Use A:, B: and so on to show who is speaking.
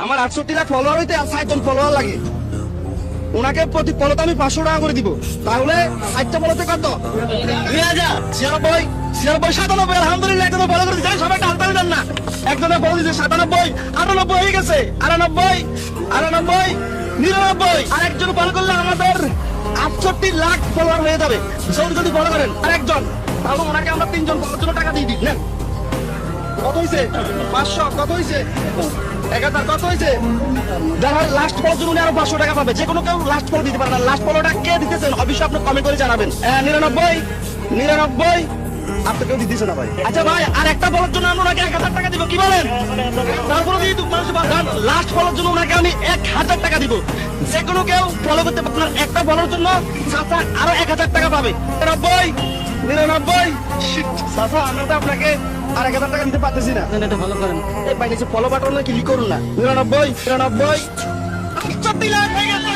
A: আমার 68 লাখ ফলোয়ার হইতে আর 60 জন ফলোয়ার লাগে। ওনাকে প্রতি ফলোতে আমি 500 টাকা করে দিব, তাহলে 60টা ফলোতে কত? 2000। 96, 97, আলহামদুলিল্লাহ একজনে ফলো করে দিচ্ছে, সবাই টালতালি দেন না। একজনে ফলো দিচ্ছে 97, 98 হয়ে গেছে, 98, 99, আর একজন ফলো করলে আমাদের 68 লাখ ফলোয়ার হয়ে যাবে। যদি ফলো করেন আর একজন, তাহলে ওনাকে আমরা 3 জন ফলোর জন্য টাকা দিয়ে দিই। নেন, কত হয়েছে? 500। কত হয়েছে? 1000। কত হয়েছে? যারা লাস্ট ফলোর জন্য উনি আরো 500 টাকা পাবে। যে কোনো কেউ লাস্ট ফলো দিতে পারে না। লাস্ট ফলোটা কে দিতেছেন অবশ্যই আপনি কমেন্ট করে জানাবেন। 99, আপনি কেউ দিতেছে না ভাই। আচ্ছা ভাই, আর একটা ফলোর জন্য আমরা ওনাকে 1000 টাকা দিব, কি বলেন? তারপরে দিয়ে লাস্ট ফলোর জন্য ওনাকে আমি 1000 টাকা দিব। যে কোনো কেউ ফলো করতে পারে, একটা ফলোর জন্য আরো 1000 টাকা পাবে। 99, সাফা আমরা তো আপনাকে আর 1000 টাকা দিতে পারতেছি না। এটা ফলো করেন, এই বাইরে ফলো বাটনে ক্লিক করুন না। 99, 68 লাখ হয়ে গেছে।